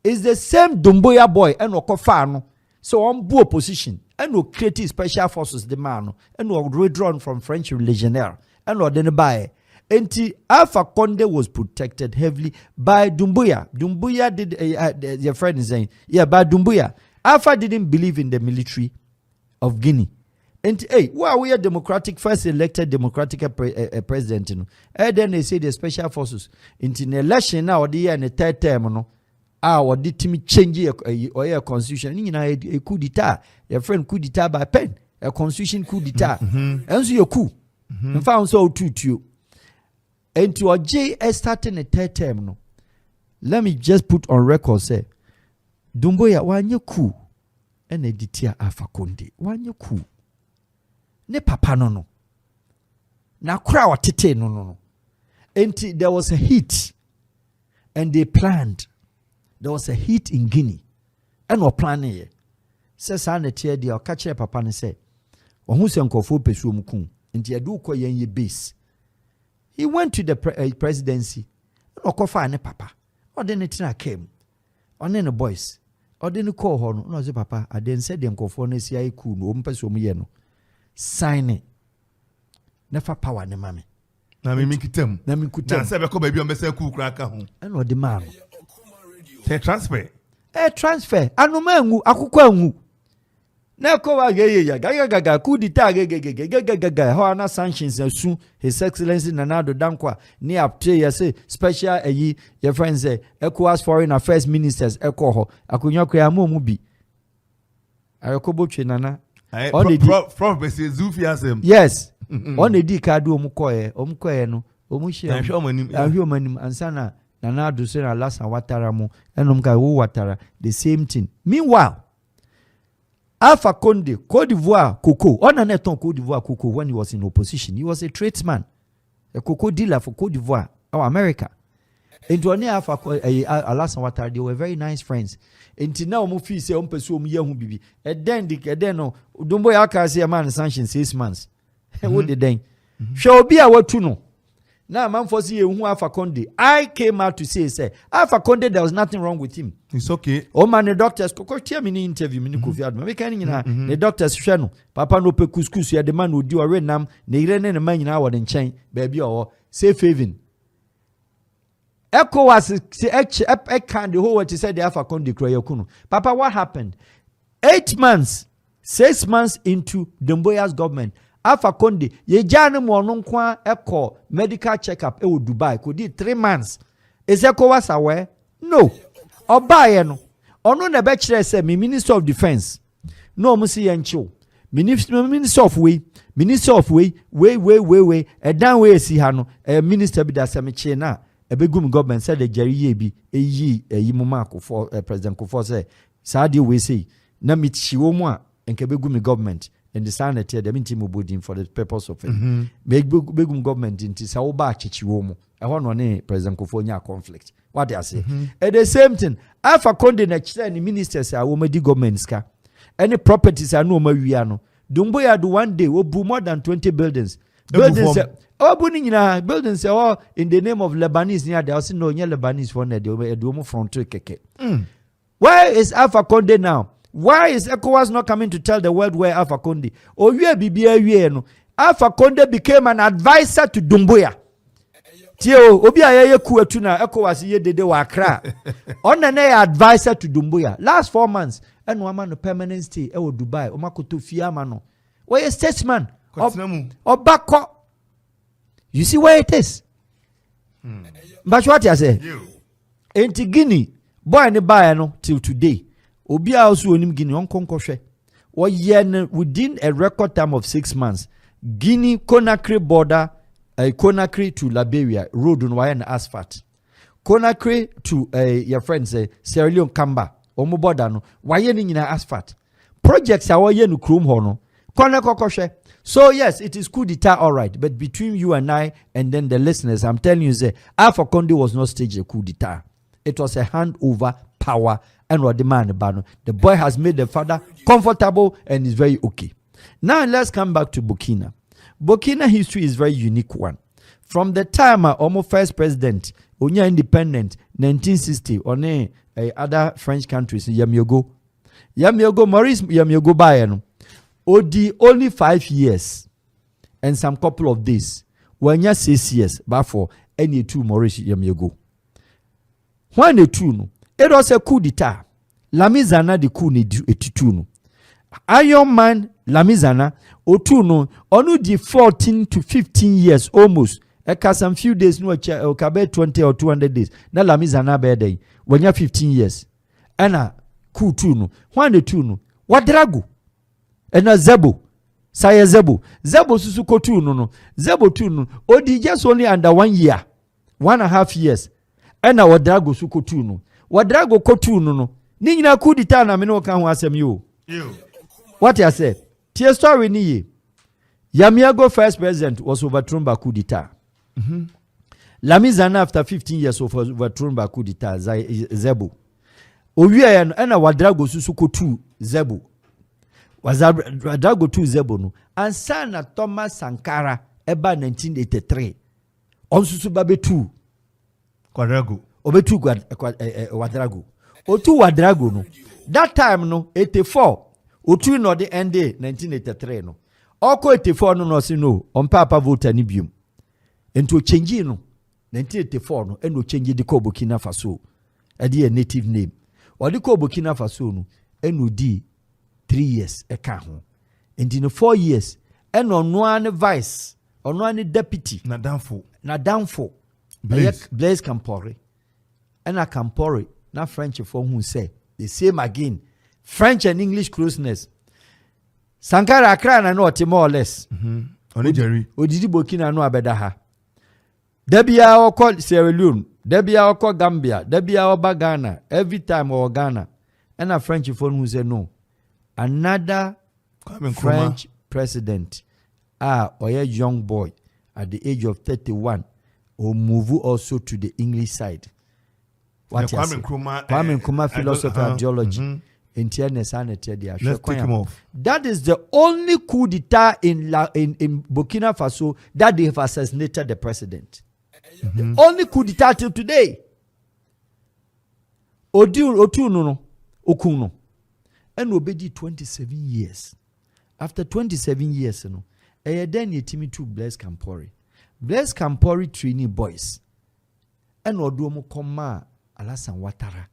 Speaker 4: It's the same Dumbuya boy and Okofano. So on board position and no creative special forces the man and no withdrawn from French legionnaire and no then buy. And Alpha Conde was protected heavily by Dumbuya. Dumbuya did, your friend is saying, yeah, by Dumbuya. Alpha didn't believe in the military of Guinea. And hey, why we are democratic, first elected democratic president, you know. And then they say the special forces. In the election now, the year in the third term, you know, or did me change a constitution? You know, a coup d'etat. Your friend coup d'etat by pen, a constitution coup d'etat. And so your coup. And found so to you. And to a J starting a third term, no. Let me just put on record, say, Dumbuya, one you coup, and a detia Alpha Conde, one you coup. Ne papa no. Na crowd tete no. And there was a heat, and they planned. There was a heat in Guinea, and we're planning here. Says Sanetia, the catcher papa and say, or who's uncle for Pesumkum, and the Adu Koyen base. He went to the presidency. No kofa ne papa. Or then it came. Or then the boys. Or then the call horn. No, the papa. I then said them kofo ne siya iku no umpeso miyeno. Sign it. Never power ne mame.
Speaker 3: Na me kitam.
Speaker 4: Na me kutam.
Speaker 3: Na se be ko ba bi on be say Coup kra ka ho.
Speaker 4: And the man.
Speaker 3: Say transfer.
Speaker 4: Transfer. Anuma angu akukọ angu. Na ko wa gaga coup d'etat gaga ho ana sanctions asu His Excellency Nana Addo Dankwa ni apte ya say special your friends say ECOWAS foreign affairs ministers ho akonyo kra mu bi. Ayokobotwe nana.
Speaker 3: Prof be say Zufi asem.
Speaker 4: Yes. On the di kadu omukoye no omuhye ahwe omanim ansana Nana Addo say na last watara mu enom ka wo watara the same thing. Meanwhile Alpha Condé, Côte d'Ivoire, Cocoa. On a ton Côte d'Ivoire, Cocoa, when he was in opposition. He was a tradesman, a cocoa dealer for Côte d'Ivoire, or America. And to Alpha Alassane Ouattara, they were very nice friends. Until now, Mufi say, pursue me, young baby. And then, no, don't boy, I can say a man sanction 6 months. What did they? Shall be our to know. Now, man, for see who Alpha Condé. I came out to say, Alpha Condé, there was nothing wrong with him.
Speaker 3: It's okay.
Speaker 4: Oh man, the doctors, tell me in interview, me Kofi Addo. Me can the doctors shano. Papa no pe couscous ya the man would do a renam. Ne irene ne man na in chain, baby or safe haven. Echo was can the whole what he said the Alpha Condé Kroyokuno. Papa, what happened? 8 months, 6 months into Demboya's government. Alpha Condé, ye jane mo no kwa echo medical checkup e wo Dubai. Could did 3 months. Is ECOWAS aware? No. Obaye no. Ono na be kire say me Minister of Defense. No mo see yancho. Minister of way. Minister of way. Edan way si ha no. Minister bi da me che na. Ebegum government said the Jerry ye bi eyi moma for President Kufo say saadi we say na mitchiwo mu a enke begum government. And the Senate here, the team will for the purpose of it. Begum government into Sauba Chichiwomo. I want one President Kofonia conflict. What I say? At the same time, Alpha Condé next any ministers are women government ska. Any properties are no Mariano. Dumboya do one day will boom more than 20 buildings. Buildings buildings all in the name of Lebanese near the also no Lebanese one they do front to keke. Where is Alpha Condé now? Why is ECOWAS not coming to tell the world where Alpha Condé? Oh, no. Alpha Condé became an advisor to Doumbouya. Tio, Obia ye kuetuna ECOWAS ye dede wakra. On an advisor to Doumbouya. Last 4 months, and one man permanent stay e Dubai. Omakoto fiamano. Where is statesman? Or backo. You see where it is? But what you say? Enti Guinea, boy ne buy no till today. Obi also onim Guinea on konkoswe. Within a record time of 6 months, Guinea Conakry border, Conakry to Liberia road on wire and asphalt. Conakry to your friends Sierra Leone Kamba. Omo border no wire ni na asphalt. Projects are wire no chrome hono. Konakokoswe. So yes, it is coup d'etat, all right. But between you and I, and then the listeners, I'm telling you, Alpha Condé was not staged a coup d'etat. It was a handover power. And what the man about the boy has made the father comfortable and is very okay. Now let's come back to Burkina. Burkina history is very unique one. From the time almost first president, Onya independent, 1960, on other French countries, Yamiogo, Maurice Yamiogo Bayano, Odi only 5 years and some couple of days. When you 6 years, but for any two Maurice Yamiogo. When the two no. It was a coup d'etat. Lamizana de coup ni etituno. Iron Man Lamizana otuno onu di 14 to 15 years almost. Eka some few days no okabe 20 or 200 days. Na Lamizana be day when you 15 years. Ana coup tuno. When the tuno. Wadrago. Ena Zebo. Saya Zebo. Zebo susu kotuno no. Zebo tuno. Odi just only under 1 year. 1.5 years. Ena wadrago suko tuno. Wadrago kotu no ni nyina coup d'etat na me no kan ho asem yo. What you say? Tie story ni ye. Yamiago first president was overthrown by coup d'etat. Lamizana after 15 years of overthrown by coup d'etat Zebo. Owie ya na wadrago susu kotu Zebo. Wadrago tu Zebo no. Ansana Thomas Sankara eba 1983. On susu babetu
Speaker 3: Wadrago.
Speaker 4: Obetu Wadrago. Otu Wadrago no. That time no 84. Otu no the end 1983 no. Oko 84 no no si no. On papa vote ni bium. Ento change no 1984 no eno change the ko Burkina Faso. Edi a native name. Or the ko Burkina Faso no eno di 3 years e ka ho. Enti no 4 years eno no an vice, ono an deputy
Speaker 3: na danfo
Speaker 4: Blaise Compaoré. Ena Compaoré na French for who say the same again. French and English closeness. Sankara Accra na no more or less.
Speaker 3: Oni Jerry.
Speaker 4: Odidi Burkina no abeda ha. Debia oko Sierra Leone, debia oko Gambia, debia oba Ghana, every time or Ghana. And a French phone who say no. Another French president, or a young boy at the age of 31, will move also to the English side. What
Speaker 3: Kwame
Speaker 4: Nkrumah philosophy ideology.
Speaker 3: Let's take him off.
Speaker 4: That is the only coup d'etat in Burkina Faso that they have assassinated the president. The only coup d'etat till today. Okuno. And obedi 27 years. After 27 years, then yetimi to Blaise Compaoré. Blaise Compaoré trainee boys. And oduomo koma Alassane Ouattara.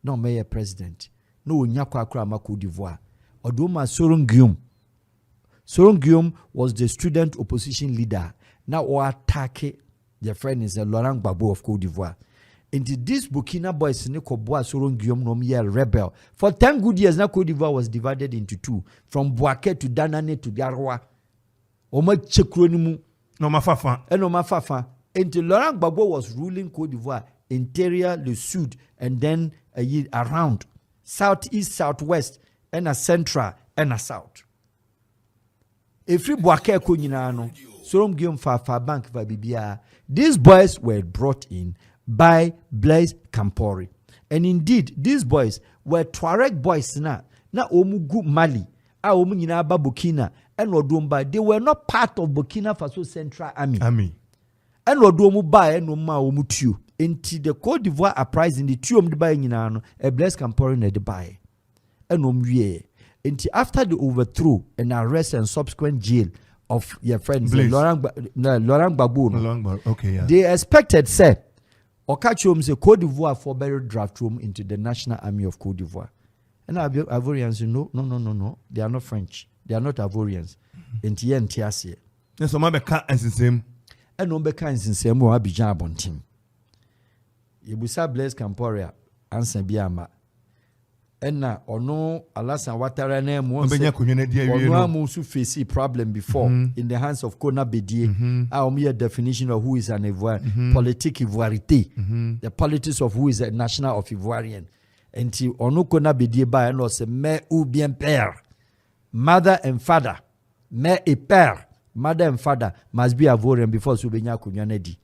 Speaker 4: No mayor president. No nyakwa akra ma Côte d'Ivoire. Oduoma Soron Guillaume was the student opposition leader. Now or attack their friend is Laurent Gbagbo of Côte d'Ivoire. Into this Burkina boys ne ko boa Soron Guillaume no me rebel. For 10 good years now Côte d'Ivoire was divided into two, from Bouaké to Danane to Garoua. Oma chekronimu
Speaker 3: no mafafa.
Speaker 4: Until Laurent Gbagbo was ruling Côte d'Ivoire, interior, le sud, and then around southeast, southwest, and a central, and a south. If you Bouaké ko nyina no, Soron Guillaume fa bank va bibia. These boys were brought in by Blaise Compaoré. And indeed, these boys were Tuareg boys na omugu Mali, omu nyina ba Burkina, and Odumba. They were not part of Burkina Faso Central Army. And Odumu ba and Oma omutu. Into the Côte d'Ivoire uprising, the two of the buy nyina no, a Blaise Compaoré na the buy. And omwie. Into after the overthrow and arrest and subsequent jail of your friends Laurent Gbagbo.
Speaker 3: Okay, yeah.
Speaker 4: They expected say Okachom say Côte d'Ivoire for better draft room into the National Army of Côte d'Ivoire. And Ivorians say no. They are not French. They are not Ivorians. Into Tiasie.
Speaker 3: So my beka ensem.
Speaker 4: And no beka ensem mo Abidjan abontim. Yebusa Blaise Compaoré answer biama. Enna ono Alassane Ouattara na mo so face problem before in the hands of Kona Bedie. Our definition of who is an Ivoirian, politique Ivoirité, the politics of who is a national of Ivoirian. Until ono Kona Bedie ba and say mère ou bien père, mother and father, mère et père, mother and father must be Ivorian before so benya kunyane di.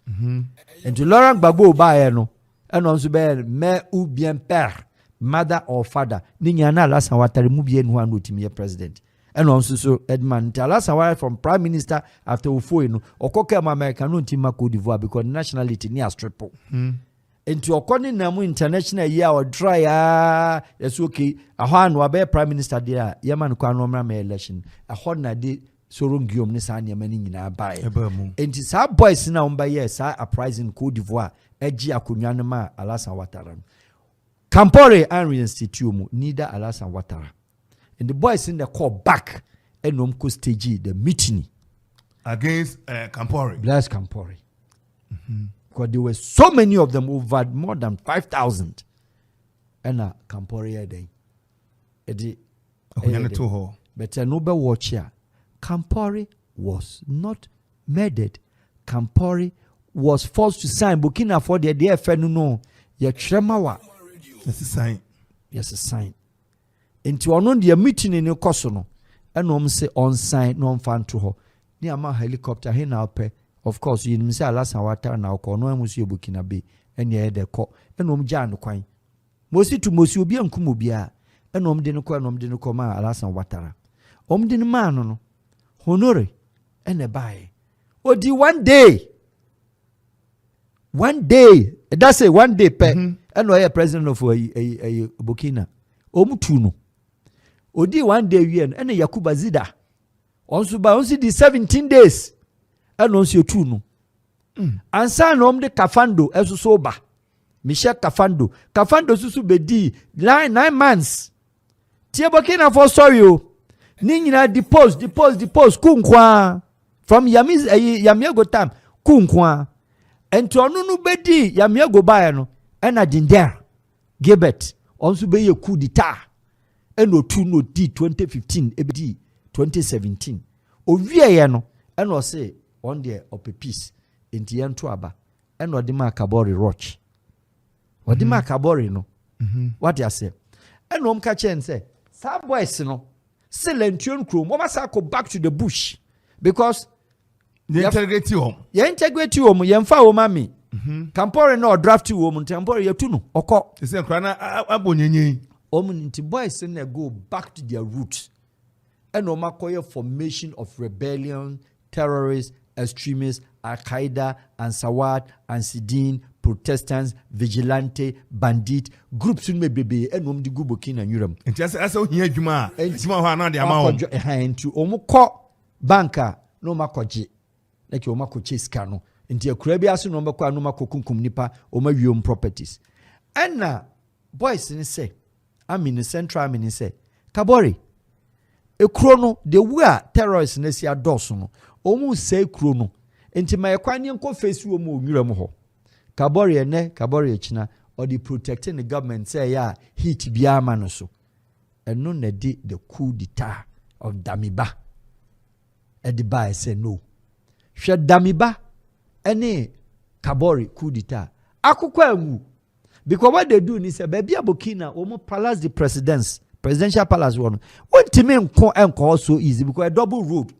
Speaker 4: Until Laurent Gbagbo ba no, and on so be mère ou bien père, mother or father, Ninyana Alassane Ouattara mu bien no anotimi president. And also so Edmund Alassane Ouattara from prime minister after Ufo no okoke ma America no ntima Côte d'Ivoire because nationality ni triple. Enti okoni na mu international year or try yes okay ahwa no abe prime minister there yaman kwa no mra election ahwa na de Soron Guillaume ne sa nyama ni nyina bae. Enti sa boys na umba yes sa uprising Côte d'Ivoire eji akonwa no ma Alassane Ouattara. Compaoré and reinstitute neither Alassane Ouattara. And the boys in the call back and Nomco stage the mutiny
Speaker 3: against Compaoré.
Speaker 4: Blaise Compaoré. Because there were so many of them over more than 5,000. And Compaoré day. But a noble watch here. Compaoré was not murdered. Compaoré was forced to sign Burkina for the DFN no. Ya tremawa.
Speaker 3: That's a sign.
Speaker 4: Yes, a sign. Into on the meeting in your cosono, and say on sign, no fan to her. Near my helicopter, he now pay. Of course, you didn't say Alassane Ouattara now, call no Monsieur Burkina Bay, and ye the court, and Jan Quine. Mosi to Monsieur Bian Kumubia, and didn't call Alassane Ouattara. Didn't man no honore and a buy. Oh, di one day, that's a 1 day pay. And we are president of a Burkina. Omutuno. Odi 1 day yen and a Yakuba Zida. Also by only the 17 days. And also tuno. ansa na de Kafando esuso ba Michel Kafando susu bedi 9 months tie Burkina for sorry o ni nyina depose kunkwa from Yamiago time kunkwa ento onu no bedi Yamiago ba no ena Dinder Gilbert onso be ye coup d'etat eno tu no di 2015 ebedi 2017 owie ye no ena o say on there of a peace enti ento aba ena o de ma Kabori Roch o de ma Kabori no what you say ena ka chen say sa boys no Silention crew, Momasako back to the bush because
Speaker 3: they integrate you.
Speaker 4: You integrate you, Yemfa o mami. Campore no draft you, Tempore Yatuno, Oko.
Speaker 3: The same crana abonye.
Speaker 4: Omunity boys in go back to their roots. And Omakoya formation of rebellion, terrorists, extremists, Al Qaeda, and Sawat, and Sidin, Protestants, vigilante, bandit, groups in baby, and di Burkina and Europe.
Speaker 3: And just as here, Juma, and Juma, and the amount
Speaker 4: to Omoko banker, no makoji, like your Mako chase cano, into your Caribbean, no Mako, no Mako Kunkum Nipa, or my own properties. And now, boys, in say, I'm in the central, I'm in say, Kabori, a chrono, the were terrorists in the Dawson, almost say chrono, into my Aquanian face you more Muramoho. Kabori echina or the protecting the government say ya hit biama no so and no ne di the coup d'etat of Damiba Ediba say no hwe Damiba any Kabori coup d'etat akukwa emu because what they do is say baby Burkina omo palace the presidential palace one timi enko so easy because a double road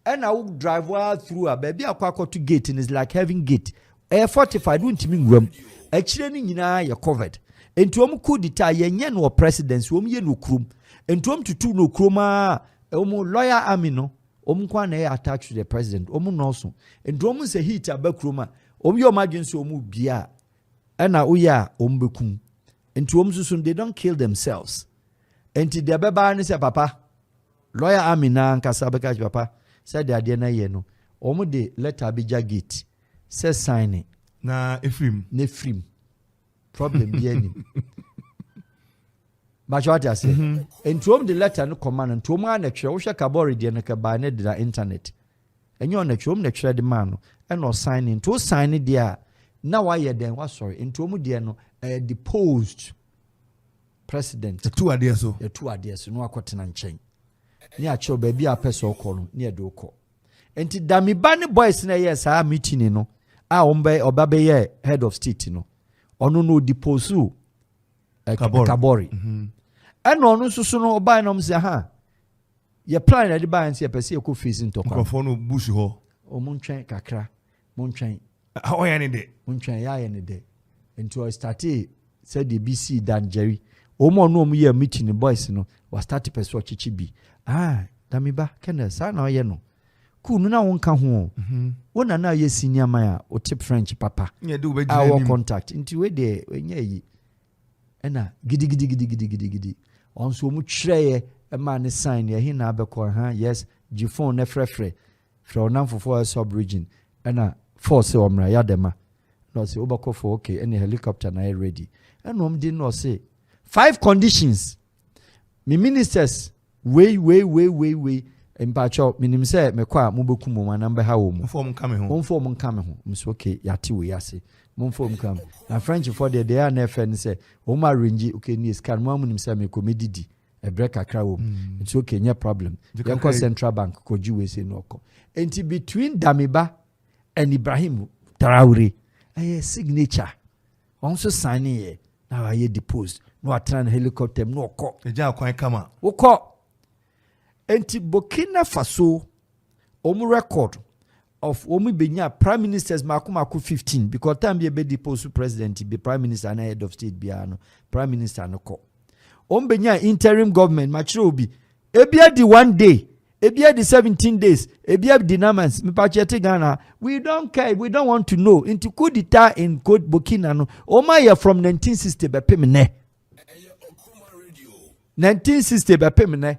Speaker 4: and I will drive through a baby akwa to gate and it's like having gate Air 45 won't mean room. Actually, you're covered. And to coup d'etat, yen no presidents, ye no crum. And to to two no cruma, lawyer amino, kwane attached to the president, no so. And to say heat a backruma, your margins bia. And now uya bekum. And to soon they don't kill themselves. And to the baba say papa, lawyer amina and Kasabaka papa, said the adena yeno. De let Abija gate. Says signing.
Speaker 3: Na Ephraim. Problem be any.
Speaker 4: But what I say, and to the letter no command and to man lecture, Osha Kabori de Nakabane de the internet. And you're lecture, lecture the man, and no signing to sign it there. Now I then was sorry, and to Mudiano deposed president.
Speaker 3: The 2 ideas so.
Speaker 4: The 2 ideas, no cotton and chain. Near Cho baby a peso column, near Doko. And to Damibani boys in a yes, I meeting no. Obabe head of state no ono no deposu Kabori and ono so no oba no say ha ye plan na de ban say pese e ko face into
Speaker 3: kwa no bush ho
Speaker 4: o muntwen kakra muntwen
Speaker 3: how ya ne de
Speaker 4: muntwen ya ne de into I started said the BC Dan Jerry o mo no ye meeting boys no was start person chichi bi Damiba kena sa na ye no Coup no na wonka ho wona na ye senior man o tip French papa our contact into we de enye yi ena gidi onso mu kyereye e ma ne sign ye hina abekọ yes gifon na frefre from Namfofo sub region ena force omra ya dema no say obakọ for okay any helicopter na ready ena om di no say 5 conditions me ministers way Empacho minim say mekwa mubeku mo manamba ha wo mu
Speaker 3: form come home
Speaker 4: mso okay yati we yase mo form come na French for the they are na FN say o ma range okay ni scan mo munim say me komedidi e break akra wo it's okay no problem yanko central bank ko ji we say no ko enti between Damiba and Ibrahim Traore signature also signing here now I deposed no atran helicopter no ko
Speaker 3: eja kwan kama
Speaker 4: wo ko enti Burkina Faso record of benya prime ministers maku 15 because time be depose president be prime minister and head of state biano prime minister no ko benya interim government machiro bi ebia di 1 day ebia di 17 days ebia di namans me pachete Ghana we don't care we don't want to know into coup d'etat in code Burkina no ye from 1960 be pemene 1960 be pemene.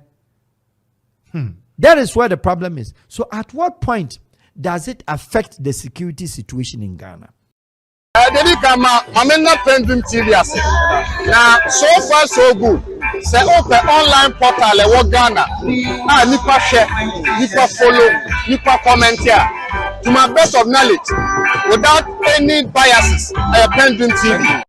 Speaker 4: That is where the problem is. So at what point does it affect the security situation in Ghana?
Speaker 5: Dedi kama mamena PENDREAM TV ase. Now so far so good. Say open online portal e wo Ghana. Ah nipa share, nipa follow, nipa comment here. To my best of knowledge, without any biases, PENDREAM TV.